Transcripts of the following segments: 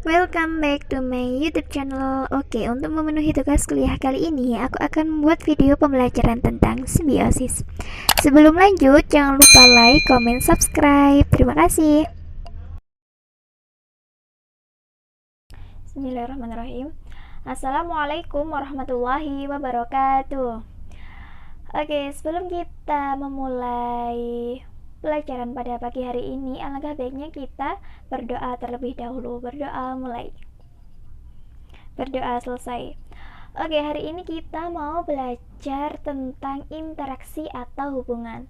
Welcome back to my YouTube channel. Oke, untuk memenuhi tugas kuliah kali ini, aku akan membuat video pembelajaran tentang simbiosis. Sebelum lanjut, jangan lupa like, comment, subscribe. Terima kasih. Bismillahirrahmanirrahim. Assalamualaikum warahmatullahi wabarakatuh. Oke, sebelum kita memulai pelajaran pada pagi hari ini, alangkah baiknya kita berdoa terlebih dahulu. Berdoa mulai, berdoa selesai. Oke, hari ini kita mau belajar tentang interaksi atau hubungan.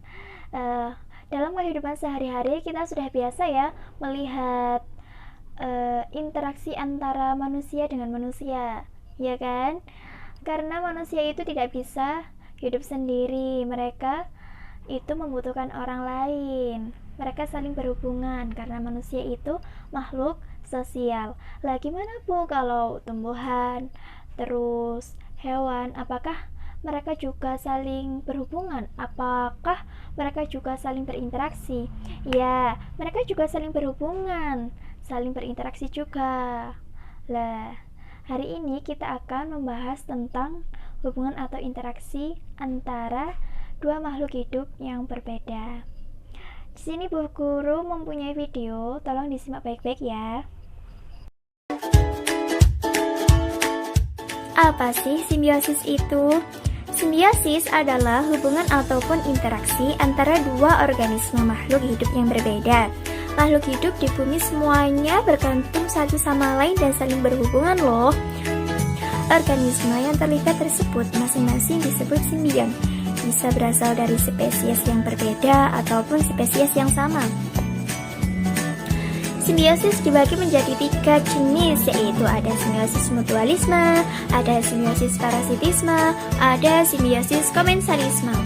Dalam kehidupan sehari-hari kita sudah biasa ya melihat interaksi antara manusia dengan manusia, ya kan? Karena manusia itu tidak bisa hidup sendiri, mereka itu membutuhkan orang lain. Mereka saling berhubungan karena manusia itu makhluk sosial. Lah gimana Bu kalau tumbuhan, terus hewan, apakah mereka juga saling berhubungan? Apakah mereka juga saling berinteraksi? Ya, mereka juga saling berhubungan, saling berinteraksi juga. Lah, hari ini kita akan membahas tentang hubungan atau interaksi antara dua makhluk hidup yang berbeda. Di sini Bu Guru mempunyai video, tolong disimak baik-baik ya. Apa sih simbiosis itu? Simbiosis adalah hubungan ataupun interaksi antara dua organisme makhluk hidup yang berbeda. Makhluk hidup di bumi semuanya bergantung satu sama lain dan saling berhubungan loh. Organisme yang terlibat tersebut masing-masing disebut simbion. Bisa berasal dari spesies yang berbeda ataupun spesies yang sama. Simbiosis dibagi menjadi 3 jenis, yaitu ada simbiosis mutualisme, ada simbiosis parasitisme, ada simbiosis komensalisme.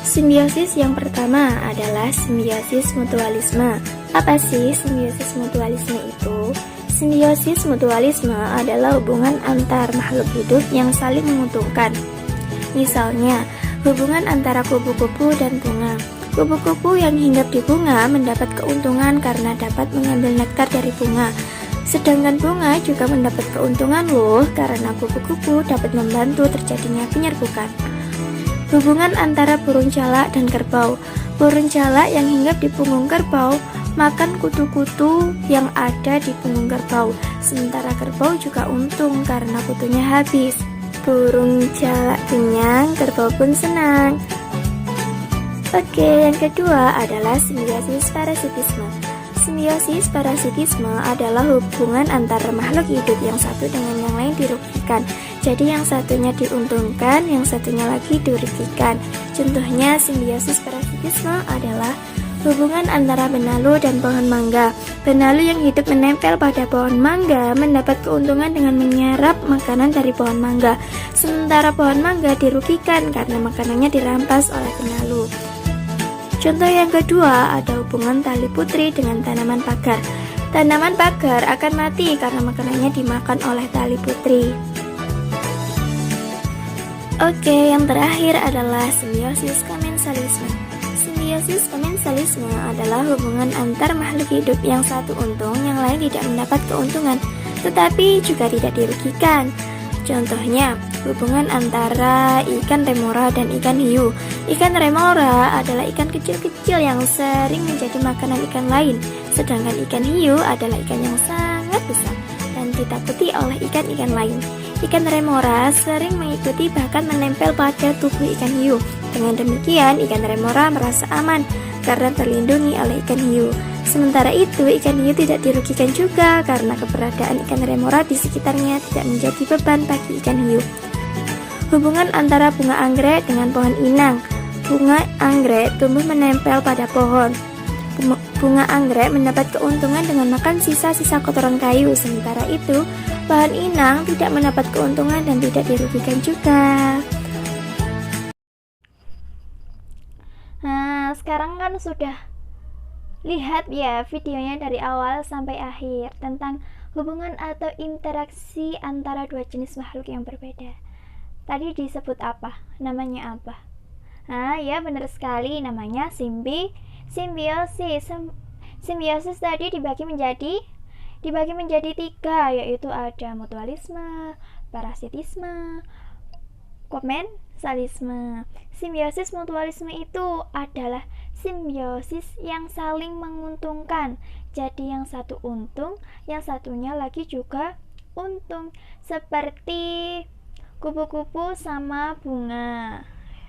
Simbiosis yang pertama adalah simbiosis mutualisme. Apa sih simbiosis mutualisme itu? Simbiosis mutualisme adalah hubungan antar makhluk hidup yang saling menguntungkan. Misalnya, hubungan antara kupu-kupu dan bunga. Kupu-kupu yang hinggap di bunga mendapat keuntungan karena dapat mengambil nektar dari bunga. Sedangkan bunga juga mendapat keuntungan loh karena kupu-kupu dapat membantu terjadinya penyerbukan. Hubungan antara burung jalak dan kerbau. Burung jalak yang hinggap di punggung kerbau makan kutu-kutu yang ada di punggung kerbau, sementara kerbau juga untung karena kutunya habis. Burung jalak kenyang, kerbau pun senang. Oke, yang kedua adalah simbiosis parasitisme. Simbiosis parasitisme adalah hubungan antara makhluk hidup yang satu dengan yang lain dirugikan. Jadi yang satunya diuntungkan, yang satunya lagi dirugikan. Contohnya simbiosis parasitisme adalah hubungan antara benalu dan pohon mangga. Benalu yang hidup menempel pada pohon mangga mendapat keuntungan dengan menyerap makanan dari pohon mangga. Sementara pohon mangga dirugikan karena makanannya dirampas oleh benalu. Contoh yang kedua ada hubungan tali putri dengan tanaman pagar. Tanaman pagar akan mati karena makanannya dimakan oleh tali putri. Oke, yang terakhir adalah simbiosis komensalisme. Simbiosis komensalisme adalah hubungan antar makhluk hidup yang satu untung, yang lain tidak mendapat keuntungan, tetapi juga tidak dirugikan. Contohnya, hubungan antara ikan remora dan ikan hiu. Ikan remora adalah ikan kecil-kecil yang sering menjadi makanan ikan lain, sedangkan ikan hiu adalah ikan yang sangat besar dan ditakuti oleh ikan-ikan lain. Ikan remora sering mengikuti bahkan menempel pada tubuh ikan hiu. Dengan demikian, ikan remora merasa aman karena terlindungi oleh ikan hiu. Sementara itu, ikan hiu tidak dirugikan juga karena keberadaan ikan remora di sekitarnya tidak menjadi beban bagi ikan hiu. Hubungan antara bunga anggrek dengan pohon inang. Bunga anggrek tumbuh menempel pada pohon. Bunga anggrek mendapat keuntungan dengan makan sisa-sisa kotoran kayu. Sementara itu, pohon inang tidak mendapat keuntungan dan tidak dirugikan juga. Nah, sekarang kan sudah lihat ya videonya dari awal sampai akhir tentang hubungan atau interaksi antara dua jenis makhluk yang berbeda. Tadi disebut apa? Namanya apa? Nah, ya benar sekali, namanya simbiosis. Simbiosis tadi dibagi menjadi 3, yaitu ada mutualisme, parasitisme, komensalisme. Simbiosis mutualisme itu adalah simbiosis yang saling menguntungkan. Jadi yang satu untung, yang satunya lagi juga untung. Seperti kupu-kupu sama bunga.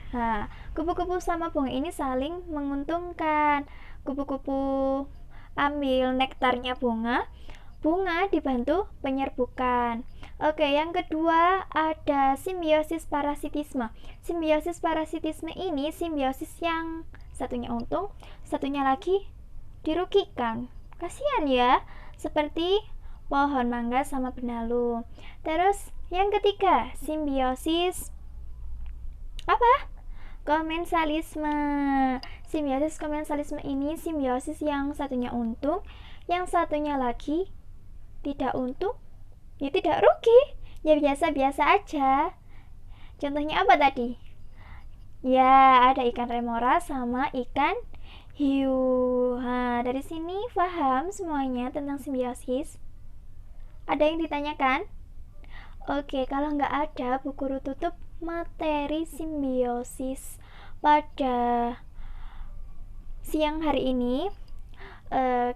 Nah, kupu-kupu sama bunga ini saling menguntungkan. Kupu-kupu ambil nektarnya bunga, bunga dibantu penyerbukan. Oke, yang kedua ada simbiosis parasitisme. Simbiosis parasitisme ini simbiosis yang satunya untung, satunya lagi dirugikan. Kasihan ya, seperti pohon mangga sama benalu. Terus yang ketiga, simbiosis apa? Komensalisme. Simbiosis komensalisme ini simbiosis yang satunya untung, yang satunya lagi tidak untung, ya tidak rugi, ya biasa-biasa aja. Contohnya apa tadi? Ya, ada ikan remora sama ikan hiu. Nah, dari sini paham semuanya tentang simbiosis? Ada yang ditanyakan? Oke, kalau nggak ada, Bu Guru tutup materi simbiosis pada siang hari ini.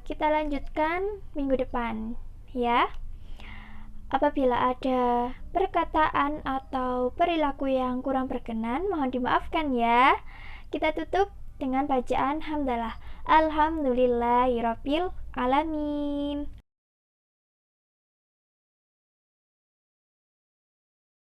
Kita lanjutkan minggu depan, ya. Apabila ada perkataan atau perilaku yang kurang berkenan, mohon dimaafkan ya. Kita tutup dengan bacaan hamdalah. Alhamdulillahirabbil alamin.